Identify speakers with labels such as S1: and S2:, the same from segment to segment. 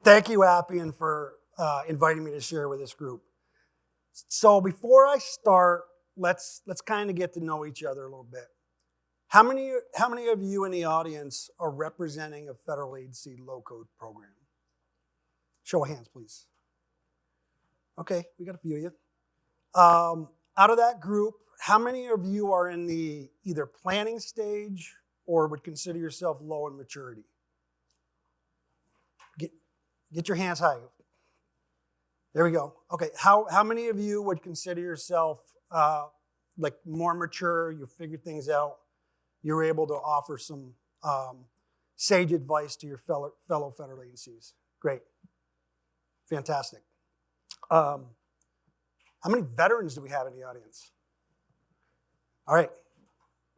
S1: Thank you, Appian, for inviting me to share with this group. So before I start, let's kind of get to know each other a little bit. How many of you in the audience are representing a federal agency low-code program? Show of hands, please. Okay, we got a few of you. Out of that group, how many of you are in the either planning stage or would consider yourself low in maturity? Get your hands high. There we go. Okay, how many of you would consider yourself like more mature, you figured things out, you're able to offer some sage advice to your fellow federal agencies? Great. Fantastic. How many veterans do we have in the audience? All right.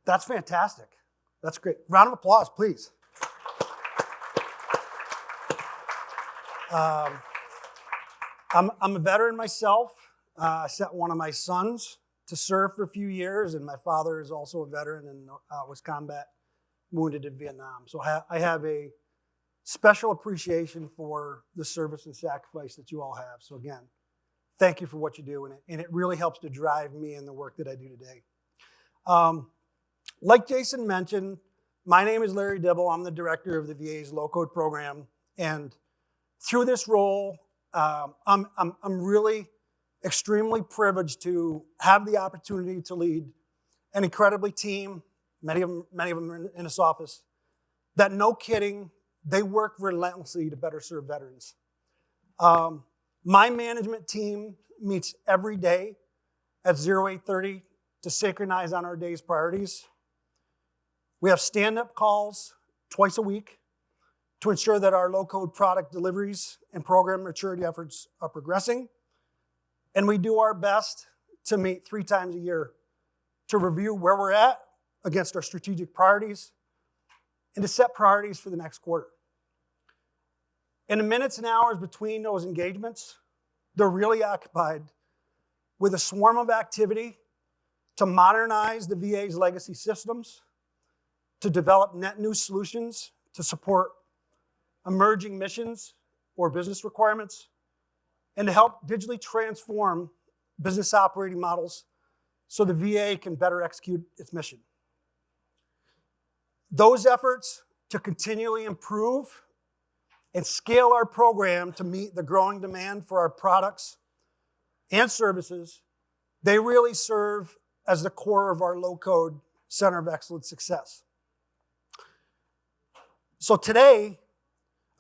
S1: That's fantastic. That's great. Round of applause, please. I'm a veteran myself. I sent one of my sons to serve for a few years, and my father is also a veteran and was combat wounded in Vietnam. So I have a special appreciation for the service and sacrifice that you all have. So again, thank you for what you do, and it really helps to drive me in the work that I do today. Like Jason mentioned, my name is Larry Dibble. I'm the director of the VA's low-code program, and through this role, I'm really extremely privileged to have the opportunity to lead an incredibly team, many of them are in this office, that no kidding, they work relentlessly to better serve veterans. My management team meets every day at 08:30 to synchronize on our day's priorities. We have stand-up calls twice a week to ensure that our low-code product deliveries and program maturity efforts are progressing. And we do our best to meet 3 times a year to review where we're at against our strategic priorities and to set priorities for the next quarter. In the minutes and hours between those engagements, they're really occupied with a swarm of activity to modernize the VA's legacy systems, to develop net new solutions to support emerging missions or business requirements, and to help digitally transform business operating models so the VA can better execute its mission. Those efforts to continually improve and scale our program to meet the growing demand for our products and services, they really serve as the core of our low-code Center of Excellence success. So today,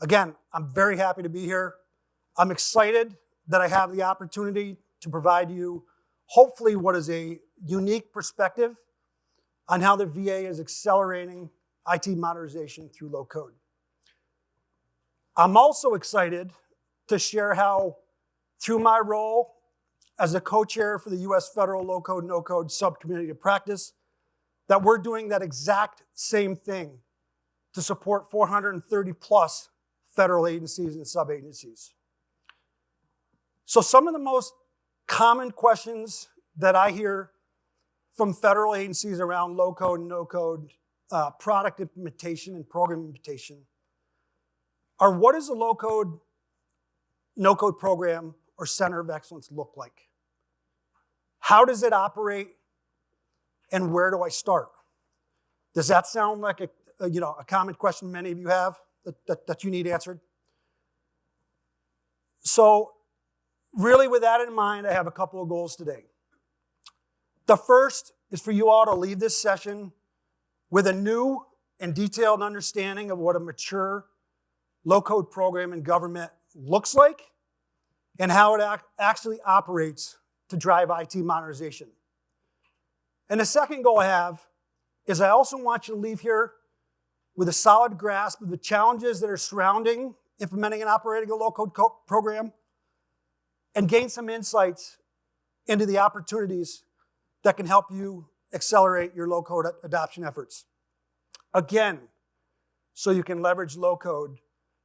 S1: again, I'm very happy to be here. I'm excited that I have the opportunity to provide you, hopefully, what is a unique perspective on how the VA is accelerating IT modernization through low code. I'm also excited to share how, through my role as a co-chair for the U.S. Federal Low Code, No Code Subcommittee of Practice, that we're doing that exact same thing to support 430 plus federal agencies and sub-agencies. So some of the most common questions that I hear from federal agencies around low-code and no-code product implementation and program implementation are, what does a low-code, no-code program or Center of Excellence look like? How does it operate, and where do I start? Does that sound like a common question many of you have that you need answered? So really, with that in mind, I have a couple of goals today. The first is for you all to leave this session with a new and detailed understanding of what a mature low-code program in government looks like and how it actually operates to drive IT modernization. And the second goal I have is I also want you to leave here with a solid grasp of the challenges that are surrounding implementing and operating a low-code program, and gain some insights into the opportunities that can help you accelerate your low-code adoption efforts. Again, so you can leverage low-code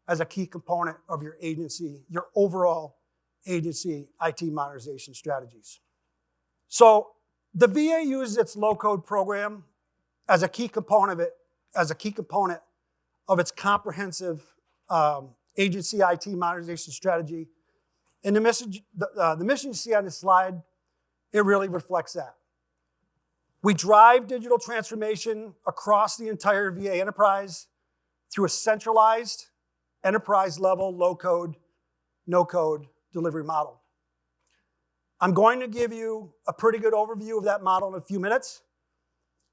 S1: as a key component of your agency, your overall agency IT modernization strategies. So the VA uses its low-code program as a key component of its comprehensive agency IT modernization strategy. And the mission you see on this slide, it really reflects that. We drive digital transformation across the entire VA enterprise through a centralized, enterprise-level, low-code, no-code delivery model. I'm going to give you a pretty good overview of that model in a few minutes,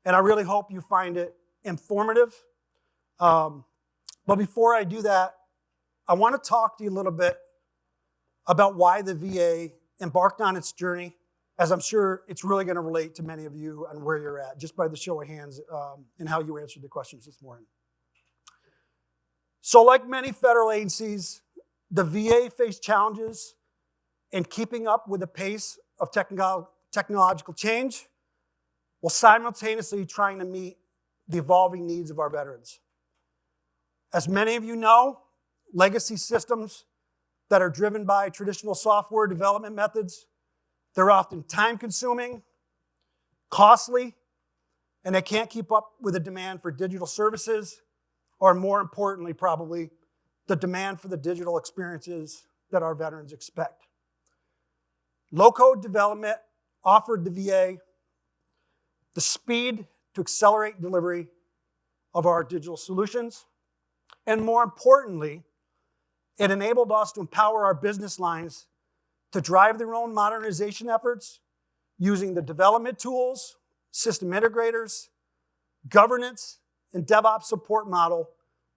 S1: and I really hope you find it informative. But before I do that, I want to talk to you a little bit about why the VA embarked on its journey, as I'm sure it's really going to relate to many of you and where you're at, just by the show of hands and how you answered the questions this morning. So like many federal agencies, the VA faced challenges in keeping up with the pace of technological change while simultaneously trying to meet the evolving needs of our veterans. As many of you know, legacy systems that are driven by traditional software development methods, they're often time-consuming, costly, and they can't keep up with the demand for digital services, or more importantly, probably, the demand for the digital experiences that our veterans expect. Low-code development offered the VA the speed to accelerate delivery of our digital solutions, and more importantly, it enabled us to empower our business lines to drive their own modernization efforts using the development tools, system integrators, governance, and DevOps support model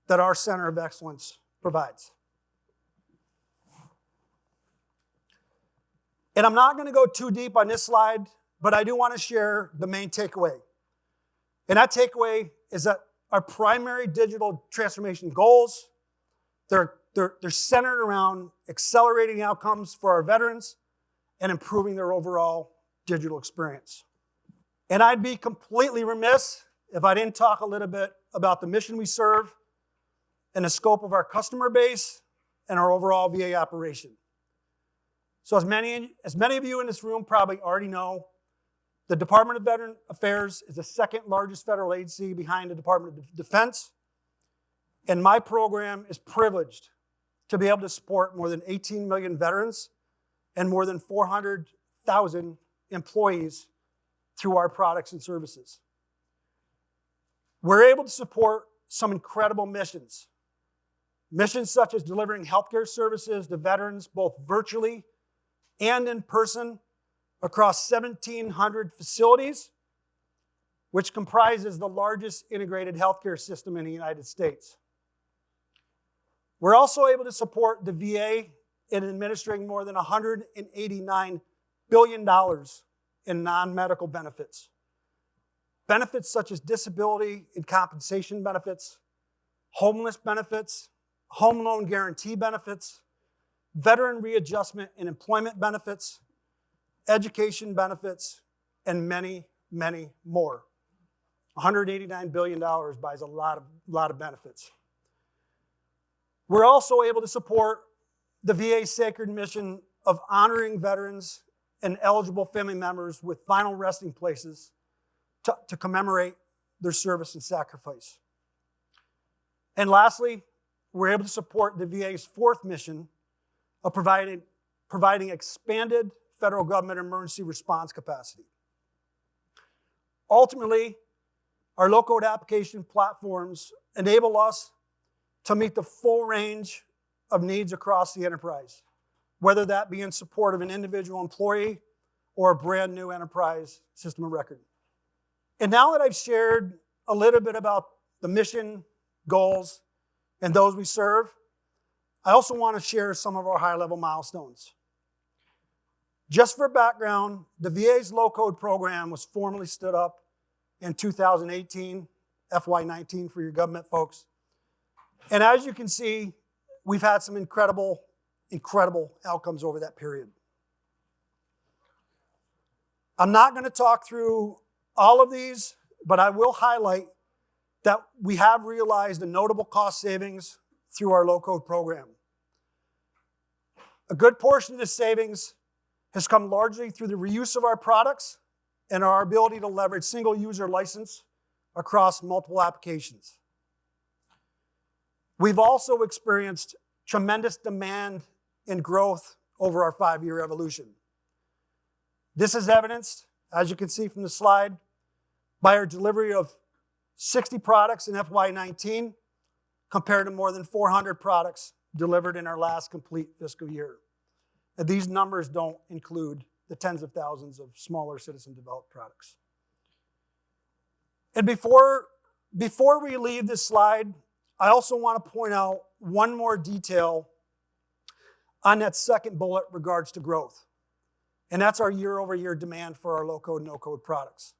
S1: that our Center of Excellence provides. And I'm not going to go too deep on this slide, but I do want to share the main takeaway. And that takeaway is that our primary digital transformation goals, they're centered around accelerating outcomes for our veterans and improving their overall digital experience. And I'd be completely remiss if I didn't talk a little bit about the mission we serve and the scope of our customer base and our overall VA operation. So as many of you in this room probably already know, the Department of Veteran Affairs is the second largest federal agency behind the Department of Defense, and my program is privileged to be able to support more than 18 million veterans and more than 400,000 employees through our products and services. We're able to support some incredible missions. Missions such as delivering healthcare services to veterans both virtually and in person across 1,700 facilities, which comprises the largest integrated healthcare system in the United States. We're also able to support the VA in administering more than $189 billion in non-medical benefits. Benefits such as disability and compensation benefits, homeless benefits, home loan guarantee benefits, veteran readjustment and employment benefits, education benefits, and many, many more. $189 billion buys a lot of benefits. We're also able to support the VA's sacred mission of honoring veterans and eligible family members with final resting places to commemorate their service and sacrifice. And lastly, we're able to support the VA's fourth mission of providing expanded federal government emergency response capacity. Ultimately, our low-code application platforms enable us to meet the full range of needs across the enterprise, whether that be in support of an individual employee or a brand new enterprise system of record. And now that I've shared a little bit about the mission, goals, and those we serve, I also want to share some of our high-level milestones. Just for background, the VA's low-code program was formally stood up in 2018, FY19 for your government folks. And as you can see, we've had some incredible outcomes over that period. I'm not going to talk through all of these, but I will highlight that we have realized a notable cost savings through our low-code program. A good portion of this savings has come largely through the reuse of our products and our ability to leverage single-user license across multiple applications. We've also experienced tremendous demand and growth over our 5-year evolution. This is evidenced, as you can see from the slide, by our delivery of 60 products in FY19 compared to more than 400 products delivered in our last complete fiscal year. And these numbers don't include the tens of thousands of smaller citizen-developed products. And before we leave this slide, I also want to point out one more detail on that second bullet regards to growth. And that's our year-over-year demand for our low-code, no-code products.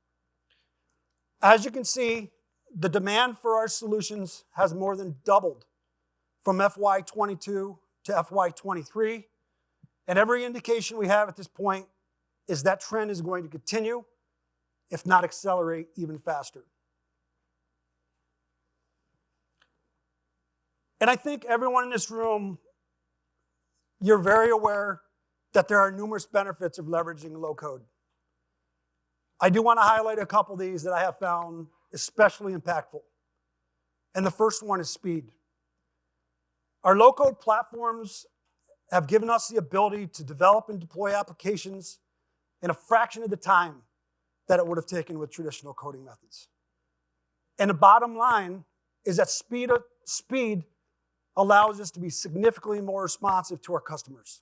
S1: As you can see, the demand for our solutions has more than doubled from FY22 to FY23. And every indication we have at this point is that trend is going to continue, if not accelerate even faster. And I think everyone in this room, you're very aware that there are numerous benefits of leveraging low-code. I do want to highlight a couple of these that I have found especially impactful. And the first one is speed. Our low-code platforms have given us the ability to develop and deploy applications in a fraction of the time that it would have taken with traditional coding methods. And the bottom line is that speed allows us to be significantly more responsive to our customers.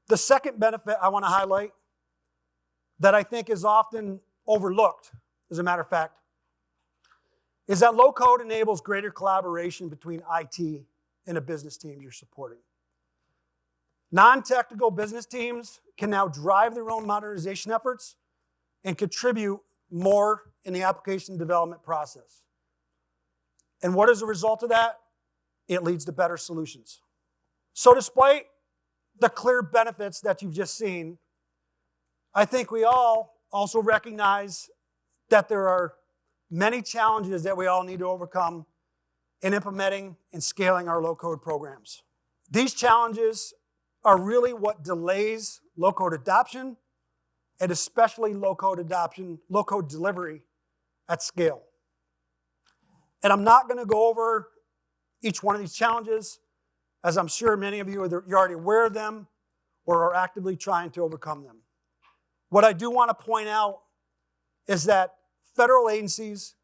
S1: The second benefit I want to highlight that I think is often overlooked, as a matter of fact, is that low-code enables greater collaboration between IT and a business team you're supporting. Non-technical business teams can now drive their own modernization efforts and contribute more in the application development process. And what is the result of that? It leads to better solutions. So despite the clear benefits that you've just seen, I think we all also recognize that there are many challenges that we all need to overcome in implementing and scaling our low-code programs. These challenges are really what delays low-code adoption, and especially low-code delivery at scale. And I'm not going to go over each one of these challenges, as I'm sure many of you're already aware of them or are actively trying to overcome them. What I do want to point out is that federal agencies,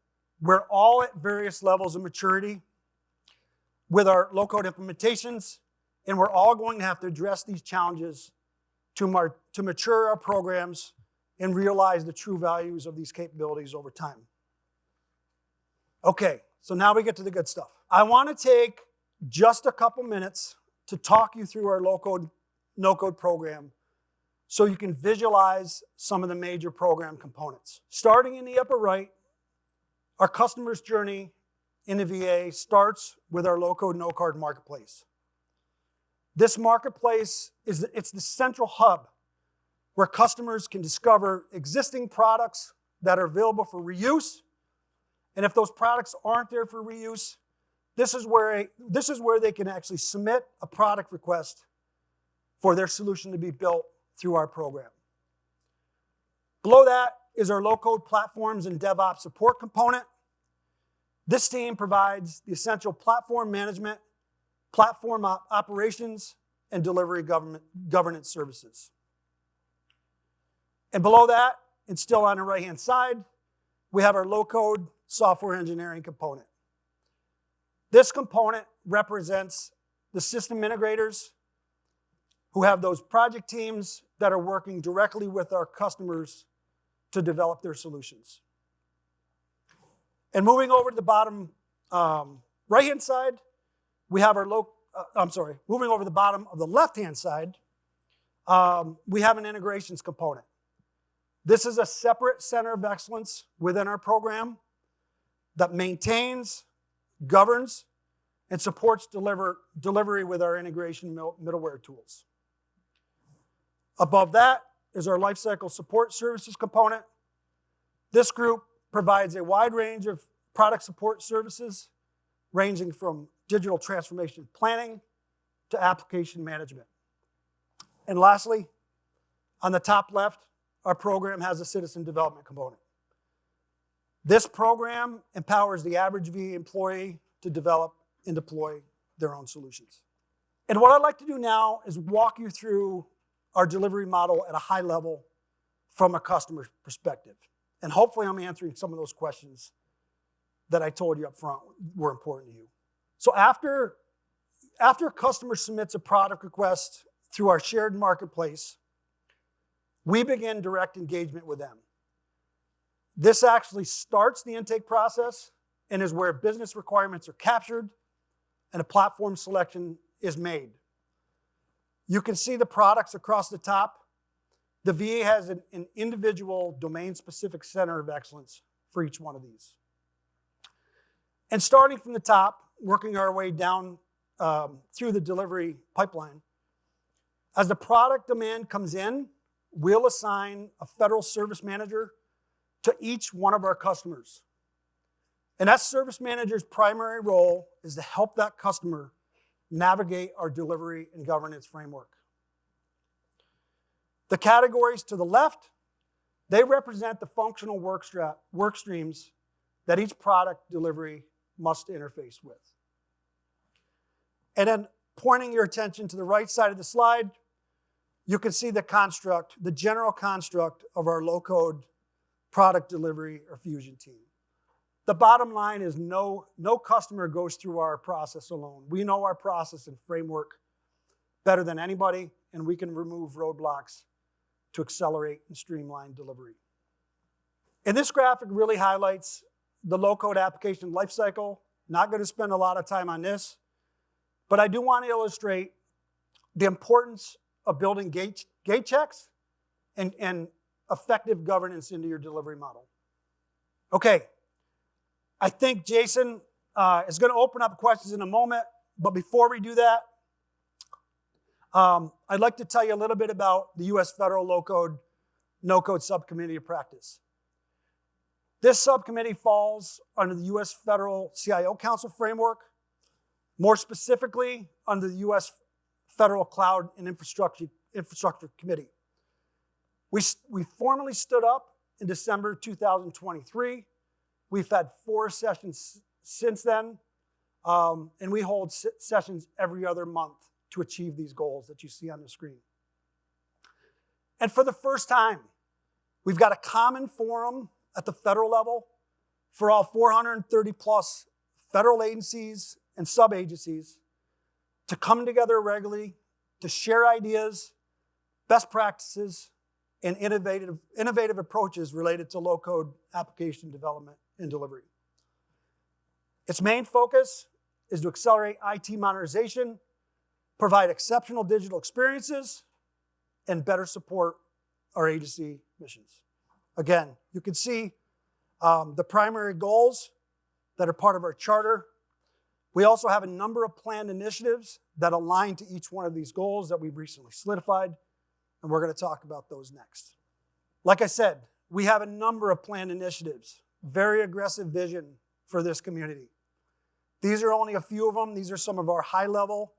S1: we're all at various levels of maturity with our low-code implementations, and we're all going to have to address these challenges to mature our programs and realize the true values of these capabilities over time. Okay, so now we get to the good stuff. I want to take just a couple minutes to talk you through our low-code, no-code program so you can visualize some of the major program components. Starting in the upper right, our customer's journey in the VA starts with our low-code, no-code marketplace. This marketplace it's the central hub where customers can discover existing products that are available for reuse. And if those products aren't there for reuse, this is where they can actually submit a product request for their solution to be built through our program. Below that is our low-code platforms and DevOps support component. This team provides the essential platform management, platform operations, and delivery governance services. And below that, and still on the right-hand side, we have our low-code software engineering component. This component represents the system integrators who have those project teams that are working directly with our customers to develop their solutions. And moving over to the bottom right-hand side, we have our moving over to the bottom of the left-hand side, we have an integrations component. This is a separate center of excellence within our program that maintains, governs, and supports delivery with our integration middleware tools. Above that is our lifecycle support services component. This group provides a wide range of product support services, ranging from digital transformation planning to application management. And lastly, on the top left, our program has a citizen development component. This program empowers the average VA employee to develop and deploy their own solutions. And what I'd like to do now is walk you through our delivery model at a high level from a customer perspective. And hopefully I'm answering some of those questions that I told you up front were important to you. So after a customer submits a product request through our shared marketplace, we begin direct engagement with them. This actually starts the intake process and is where business requirements are captured and a platform selection is made. You can see the products across the top. The VA has an individual domain-specific center of excellence for each one of these. And starting from the top, working our way down through the delivery pipeline, as the product demand comes in, we'll assign a federal service manager to each one of our customers. And that service manager's primary role is to help that customer navigate our delivery and governance framework. The categories to the left, they represent the functional work streams that each product delivery must interface with. And then pointing your attention to the right side of the slide, you can see the construct, the general construct of our low-code product delivery or fusion team. The bottom line is no customer goes through our process alone. We know our process and framework better than anybody, and we can remove roadblocks to accelerate and streamline delivery. And this graphic really highlights the low-code application lifecycle. Not going to spend a lot of time on this, but I do want to illustrate the importance of building gate checks and effective governance into your delivery model. Okay, I think Jason is going to open up questions in a moment, but before we do that, I'd like to tell you a little bit about the U.S. Federal Low-Code, No-Code Subcommittee of Practice. This subcommittee falls under the U.S. Federal CIO Council framework, more specifically under the U.S. Federal Cloud and Infrastructure Committee. We formally stood up in December 2023. We've had 4 sessions since then, and we hold sessions every other month to achieve these goals that you see on the screen. And for the first time, we've got a common forum at the federal level for all 430 plus federal agencies and sub-agencies to come together regularly to share ideas, best practices, and innovative approaches related to low-code application development and delivery. Its main focus is to accelerate IT modernization, provide exceptional digital experiences, and better support our agency missions. Again, you can see the primary goals that are part of our charter. We also have a number of planned initiatives that align to each one of these goals that we've recently solidified, and we're going to talk about those next. Like I said, we have a number of planned initiatives, very aggressive vision for this community. These are only a few of them. These are some of our high-level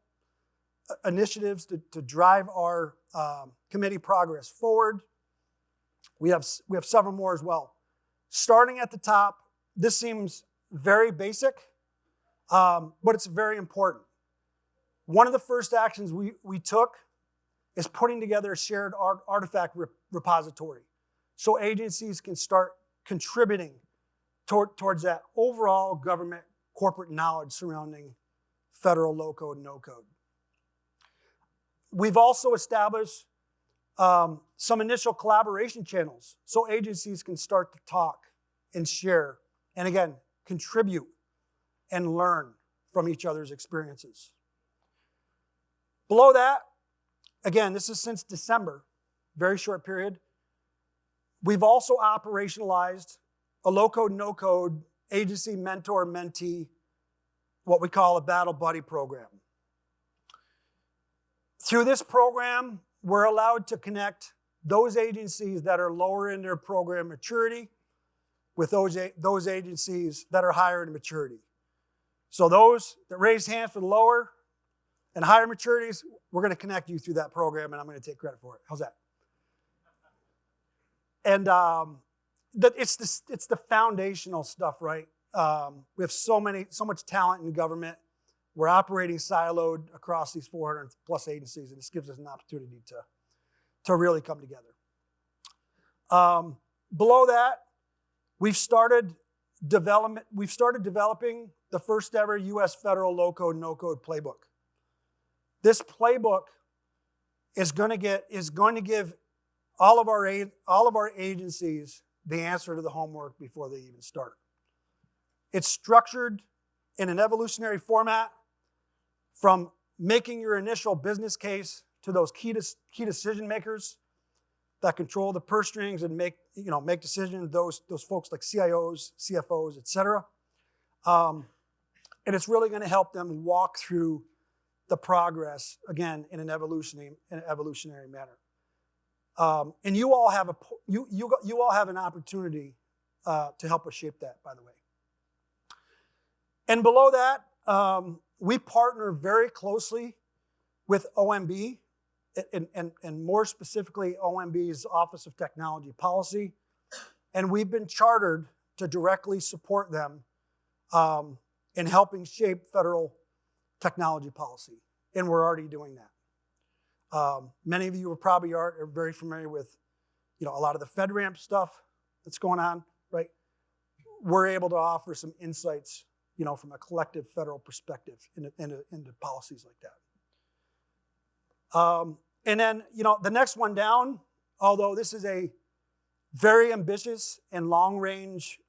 S1: initiatives to drive our committee progress forward. We have several more as well. Starting at the top, this seems very basic, but it's very important. One of the first actions we took is putting together a shared artifact repository so agencies can start contributing towards that overall government corporate knowledge surrounding federal low-code, no-code. We've also established some initial collaboration channels so agencies can start to talk and share, and again, contribute and learn from each other's experiences. Below that, again, this is since December, very short period. We've also operationalized a low-code, no-code agency mentor-mentee, what we call a battle buddy program. Through this program, we're allowed to connect those agencies that are lower in their program maturity with those agencies that are higher in maturity. So those that raise hands for the lower and higher maturities, we're going to connect you through that program, and I'm going to take credit for it. How's that? And it's the foundational stuff, right? We have so much talent in government We're operating siloed across these 400 plus agencies, and this gives us an opportunity to really come together. Below that, we've started developing the first ever U.S. federal low-code, no-code playbook. This playbook is going to give all of our agencies the answer to the homework before they even start. It's structured in an evolutionary format, from making your initial business case to those key decision makers that control the purse strings and make decisions. Those folks like CIOs, CFOs, et cetera. And it's really going to help them walk through the progress again in an evolutionary manner. And you all have an opportunity to help us shape that, by the way. And below that, we partner very closely with OMB, and more specifically OMB's Office of Technology Policy. And we've been chartered to directly support them in helping shape federal technology policy. And we're already doing that. Many of you are very familiar with a lot of the FedRAMP stuff that's going on, right? We're able to offer some insights from a collective federal perspective into policies like that. And then, the next one down, although this is a very ambitious and long-range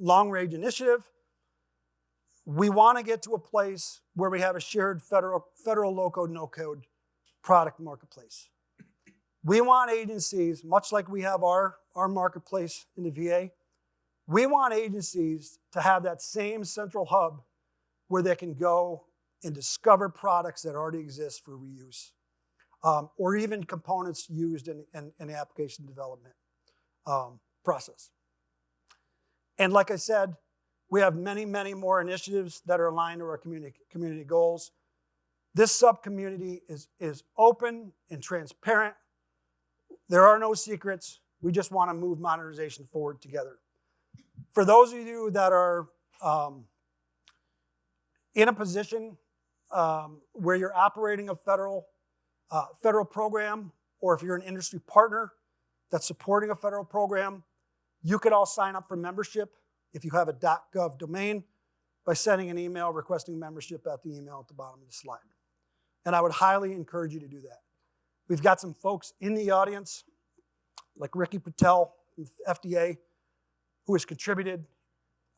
S1: initiative, we want to get to a place where we have a shared federal low-code, no-code product marketplace. We want agencies, much like we have our marketplace in the VA, we want agencies to have that same central hub where they can go and discover products that already exist for reuse, or even components used in the application development process. And like I said, we have many, many more initiatives that are aligned to our community goals. This sub-community is open and transparent. There are no secrets. We just want to move modernization forward together. For those of you that are in a position where you're operating a federal program, or if you're an industry partner that's supporting a federal program, you could all sign up for membership if you have a .gov domain by sending an email requesting membership at the email at the bottom of the slide. And I would highly encourage you to do that. We've got some folks in the audience, like Ricky Patel from FDA, who has contributed.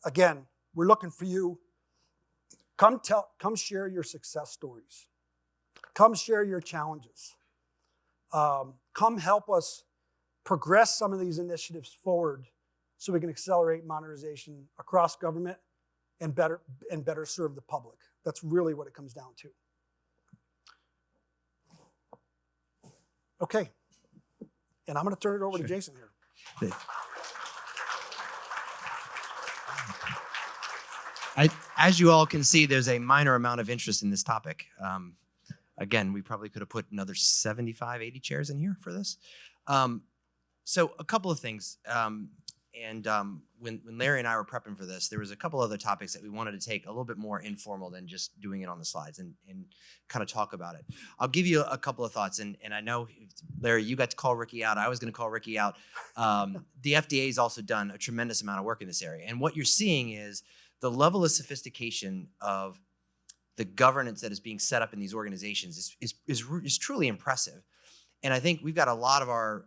S1: Again, we're looking for you. Come share your success stories. Come share your challenges. Come help us progress some of these initiatives forward so we can accelerate modernization across government and better serve the public. That's really what it comes down to. Okay, and I'm going to turn it over to Jason here.
S2: As you all can see, there's a minor amount of interest in this topic. Again, we probably could have put another 75, 80 chairs in here for this. So a couple of things. When Larry and I were prepping for this, there was a couple other topics that we wanted to take a little bit more informal than just doing it on the slides and kind of talk about it. I'll give you a couple of thoughts, and I know, Larry, you got to call Ricky out. I was going to call Ricky out. The FDA has also done a tremendous amount of work in this area, and what you're seeing is the level of sophistication of the governance that is being set up in these organizations is truly impressive. And I think we've got a lot of our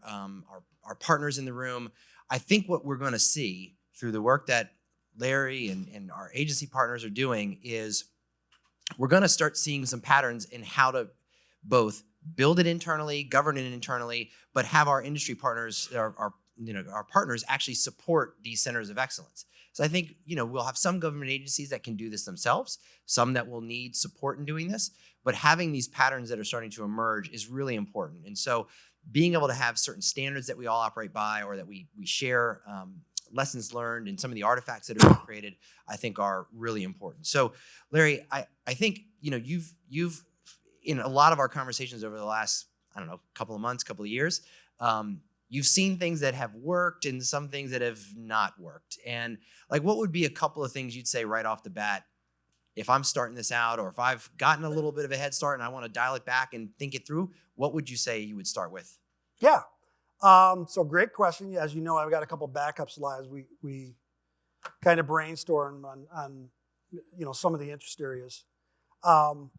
S2: partners in the room. I think what we're going to see through the work that Larry and our agency partners are doing is we're going to start seeing some patterns in how to both build it internally, govern it internally, but have our industry partners, our partners actually support these centers of excellence. So I think, we'll have some government agencies that can do this themselves, some that will need support in doing this, but having these patterns that are starting to emerge is really important. And so being able to have certain standards that we all operate by, or that we share lessons learned and some of the artifacts that are being created, I think are really important. So Larry, I think, you've in a lot of our conversations over the last, couple of months, couple of years, you've seen things that have worked and some things that have not worked. And what would be a couple of things you'd say right off the bat, if I'm starting this out, or if I've gotten a little bit of a head start and I want to dial it back and think it through, what would you say you would start with?
S1: Yeah. So great question. As you know, I've got a couple backup slides. We kind of brainstorm on some of the interest areas. Um,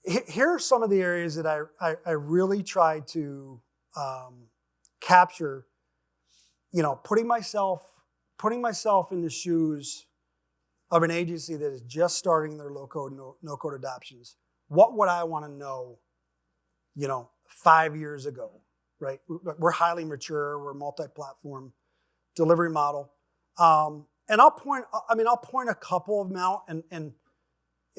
S1: Here are some of the areas that I really try to capture. Putting myself in the shoes of an agency that is just starting their low-code, no-code adoptions. What would I want to know, 5 years ago, right? We're highly mature. We're a multi-platform delivery model. And I'll point a couple of them out, and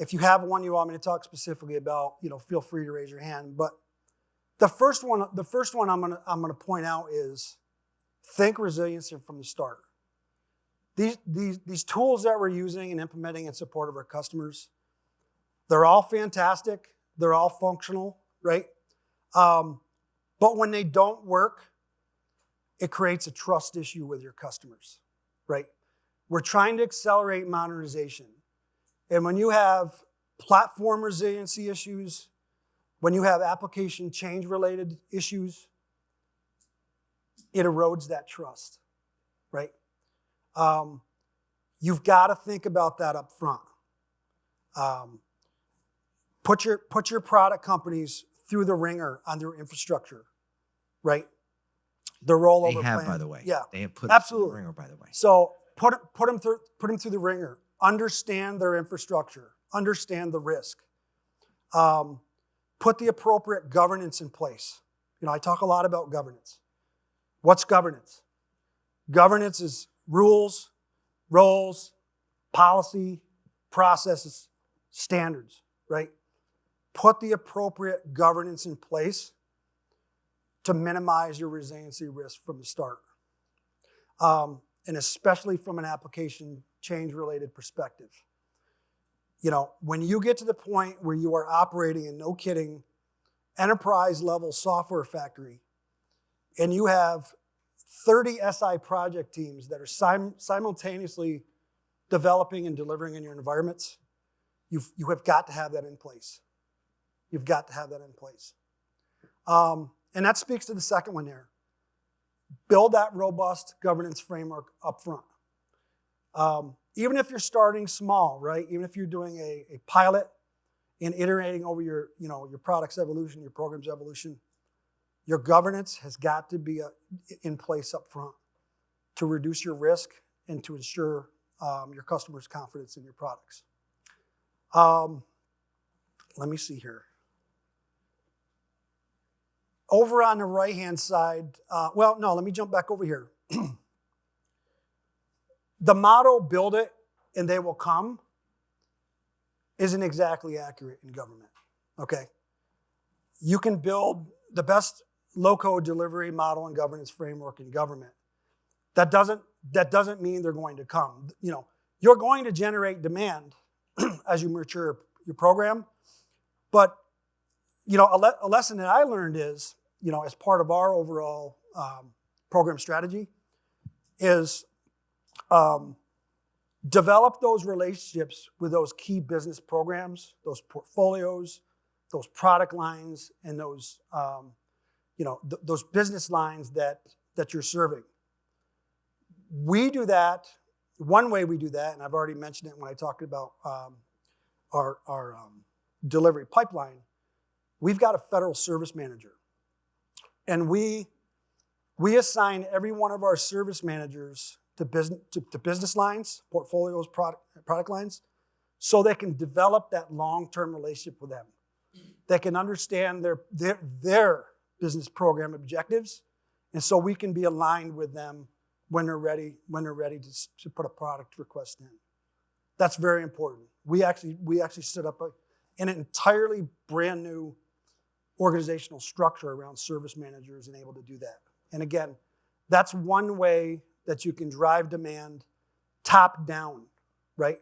S1: if you have one you want me to talk specifically about, feel free to raise your hand. But the first one I'm gonna point out is think resiliency from the start. These tools that we're using and implementing in support of our customers, they're all fantastic. They're all functional, right? But when they don't work, it creates a trust issue with your customers, right? We're trying to accelerate modernization. And when you have platform resiliency issues, when you have application change related issues, it erodes that trust, right? You've got to think about that up front. Put your product companies through the ringer on their infrastructure, right? The rollover
S2: They have,
S1: plan.
S2: by the way.
S1: Yeah,
S2: They have put
S1: absolutely.
S2: Through the ringer, by the way.
S1: So put them through the ringer. Understand their infrastructure. Understand the risk. Put the appropriate governance in place. I talk a lot about governance. What's governance? Governance is rules, roles, policy, processes, standards, right? Put the appropriate governance in place to minimize your resiliency risk from the start. And especially from an application change related perspective. When you get to the point where you are operating in, no kidding, enterprise level software factory, and you have 30 SI project teams that are simultaneously developing and delivering in your environments, you have got to have that in place. You've got to have that in place. And that speaks to the second one there. Build that robust governance framework up front. Even if you're starting small, right? Even if you're doing a pilot and iterating over your product's evolution, your program's evolution, your governance has got to be in place up front to reduce your risk and to ensure your customers' confidence in your products. Let me see here. Over on the right-hand side, let me jump back over here. The motto, build it and they will come, isn't exactly accurate in government, okay? You can build the best low-code delivery model and governance framework in government. That doesn't mean they're going to come. You're going to generate demand as you mature your program, but a lesson that I learned is, as part of our overall program strategy, is develop those relationships with those key business programs, those portfolios, those product lines, and those those business lines that you're serving. We do that. One way we do that, and I've already mentioned it when I talked about our delivery pipeline. We've got a federal service manager, and we assign every one of our service managers to business lines, portfolios, product lines, so they can develop that long-term relationship with them. They can understand their business program objectives, and so we can be aligned with them when they're ready to put a product request in. That's very important. We actually set up an entirely brand new organizational structure around service managers and able to do that. And again, that's one way that you can drive demand top down, right?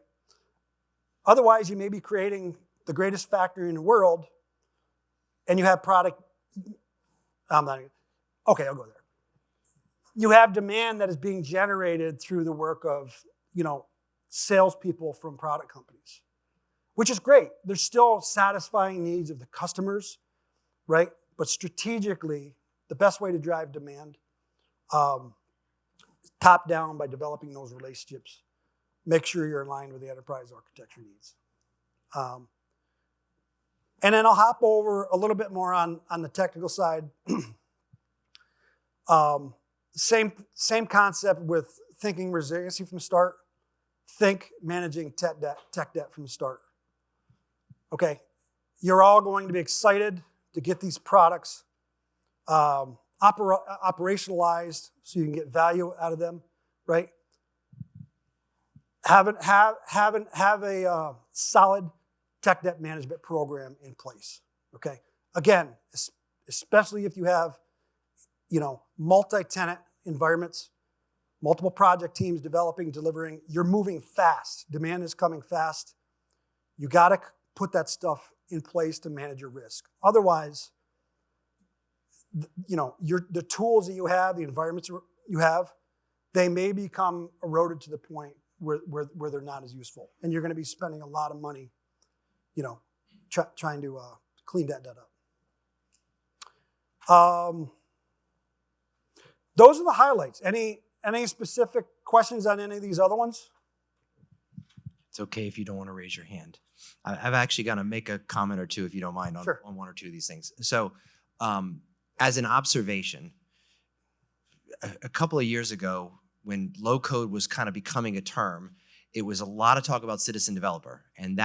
S1: Otherwise, you may be creating the greatest factory in the world and you have product, I'll go there. You have demand that is being generated through the work of, salespeople from product companies, which is great. There's still satisfying needs of the customers, right? But strategically, the best way to drive demand, top down by developing those relationships. Make sure you're in line with the enterprise architecture needs. And then I'll hop over a little bit more on the technical side. Same concept with thinking resiliency from the start. Think managing tech debt from the start. Okay, you're all going to be excited to get these products operationalized so you can get value out of them, right? Have a solid tech debt management program in place. Okay, again, especially if you have, multi-tenant environments, multiple project teams developing, delivering. You're moving fast. Demand is coming fast. You got to put that stuff in place to manage your risk. Otherwise, the tools that you have, the environments you have, they may become eroded to the point where they're not as useful, and you're going to be spending a lot of money, trying to clean that debt up. Those are the highlights. Any specific questions on any of these other ones?
S2: It's okay if you don't want to raise your hand. I've actually got to make a comment or two, if you don't mind, on one or two of these things. So, as an observation, a couple of years ago, when low code was kind of becoming a term, it was a lot of talk about citizen developer. And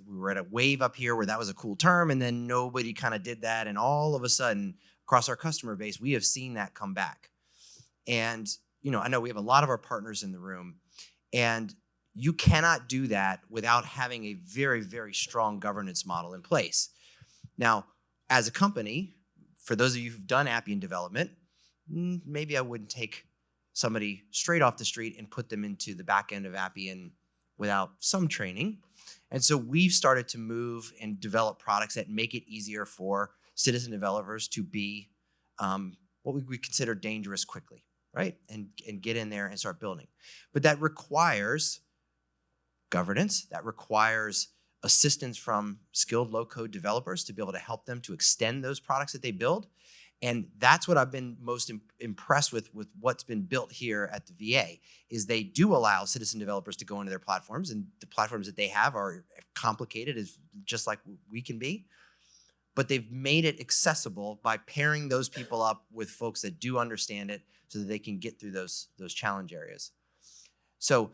S2: we were at a wave up here where that was a cool term, and then nobody kind of did that. And all of a sudden, across our customer base, we have seen that come back. And, I know we have a lot of our partners in the room, and you cannot do that without having a very, very strong governance model in place. Now, as a company, for those of you who've done Appian development, maybe I wouldn't take somebody straight off the street and put them into the back end of Appian without some training. And so we've started to move and develop products that make it easier for citizen developers to be what we consider dangerous quickly, right? And get in there and start building. But that requires governance. That requires assistance from skilled low-code developers to be able to help them to extend those products that they build. And that's what I've been most impressed with what's been built here at the VA, is they do allow citizen developers to go into their platforms, and the platforms that they have are complicated, as just like we can be. But they've made it accessible by pairing those people up with folks that do understand it so that they can get through those challenge areas. So,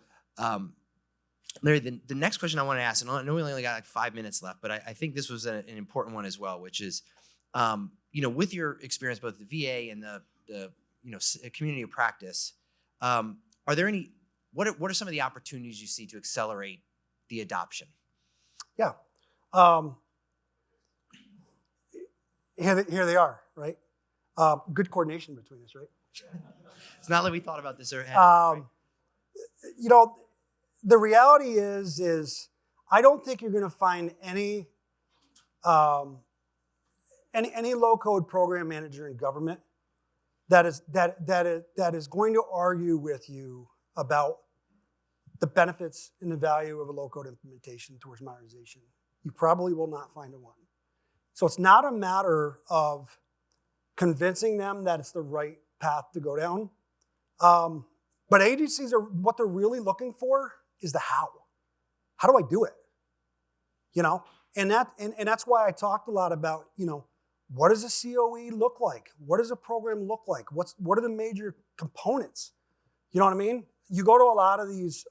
S2: Larry, the next question I want to ask, and I know we only got like 5 minutes left, but I think this was an important one as well, which is, with your experience, both the VA and the community of practice, are there any, what are some of the opportunities you see to accelerate the adoption?
S1: Yeah. Here they are, right? Good coordination between us, right?
S2: It's not like we thought about this ahead. Right?
S1: The reality is I don't think you're going to find any low-code program manager in government that is going to argue with you about the benefits and the value of a low-code implementation towards modernization. You probably will not find one. So it's not a matter of convincing them that it's the right path to go down. But agencies what they're really looking for is the how. How do I do it? And that's why I talked a lot about, what does a COE look like? What does a program look like? What are the major components? You know what I mean? You go to a lot of these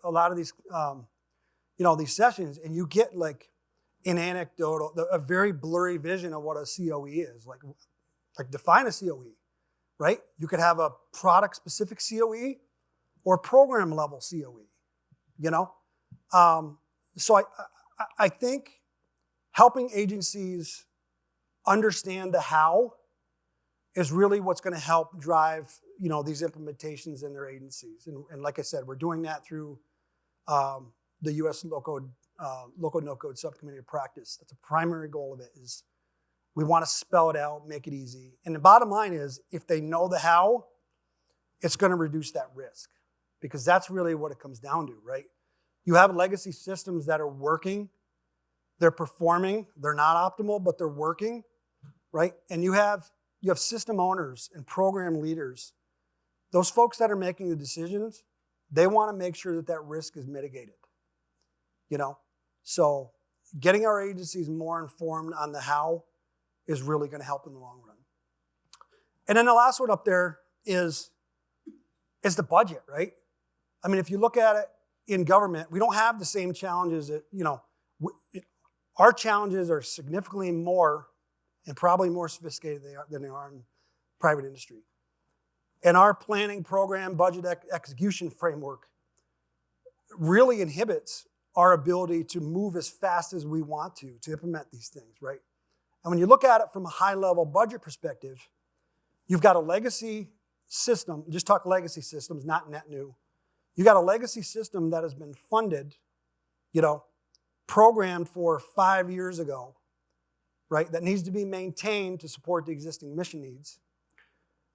S1: these sessions, and you get like an anecdotal, a very blurry vision of what a COE is. Like define a COE, right? You could have a product-specific COE or program level COE. So I think helping agencies understand the how is really what's going to help drive, these implementations in their agencies. And like I said, we're doing that through the U.S. low-code, no-code subcommittee of practice. That's a primary goal of it, is we want to spell it out, make it easy. And the bottom line is, if they know the how, it's going to reduce that risk, because that's really what it comes down to, right? You have legacy systems that are working, they're performing, they're not optimal, but they're working, right? And you have system owners and program leaders. Those folks that are making the decisions, they want to make sure that that risk is mitigated, So getting our agencies more informed on the how is really going to help in the long run. And then the last one up there is the budget, right? I mean, if you look at it in government, we don't have the same challenges that, our challenges are significantly more and probably more sophisticated than they are in private industry. And our planning program, budget execution framework really inhibits our ability to move as fast as we want to implement these things, right? And when you look at it from a high-level budget perspective, you've got a legacy system, just talk legacy systems, not net new. You got a legacy system that has been funded, programmed for 5 years ago, right? That needs to be maintained to support the existing mission needs.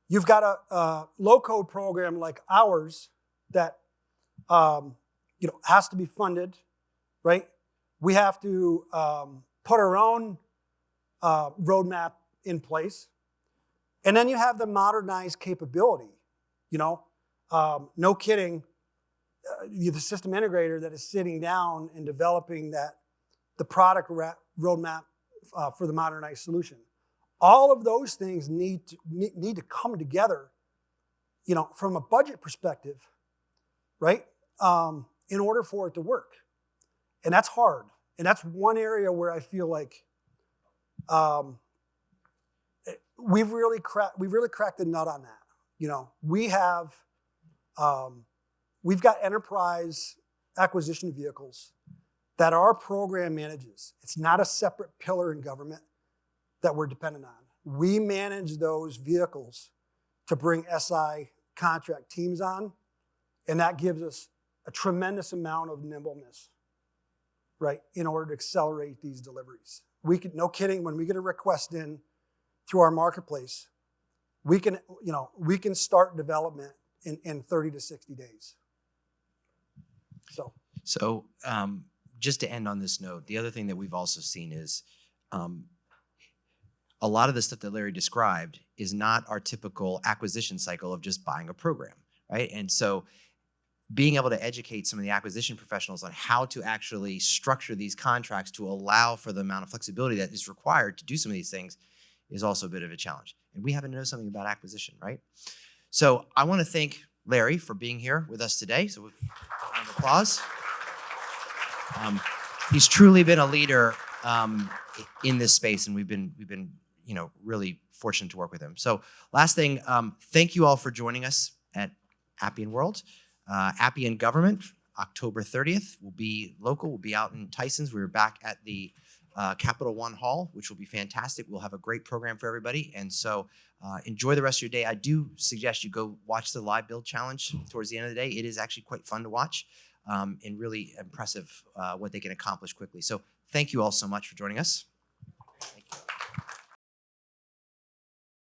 S1: You've got a low-code program like ours that, has to be funded, right? We have to put our own roadmap in place. And then you have the modernized capability, no kidding, the system integrator that is sitting down and developing the product roadmap for the modernized solution. All of those things need to come together, from a budget perspective, right? In order for it to work. And that's hard. And that's one area where I feel like we've really cracked the nut on that. We've got enterprise acquisition vehicles that our program manages. It's not a separate pillar in government that we're dependent on. We manage those vehicles to bring SI contract teams on, and that gives us a tremendous amount of nimbleness, right, in order to accelerate these deliveries. No kidding, when we get a request in through our marketplace, we can start development in 30 to 60 days.
S2: So just to end on this note, the other thing that we've also seen is a lot of the stuff that Larry described is not our typical acquisition cycle of just buying a program, right? And so being able to educate some of the acquisition professionals on how to actually structure these contracts to allow for the amount of flexibility that is required to do some of these things is also a bit of a challenge. And we happen to know something about acquisition, right? So I want to thank Larry for being here with us today. So a round of applause. He's truly been a leader in this space, and we've been really fortunate to work with him. So last thing, thank you all for joining us at Appian World. Appian Government, October 30th, will be local. We'll be out in Tysons. We're back at the Capital One Hall, which will be fantastic. We'll have a great program for everybody. And so enjoy the rest of your day. I do suggest you go watch the live build challenge towards the end of the day. It is actually quite fun to watch and really impressive what they can accomplish quickly. So thank you all so much for joining us.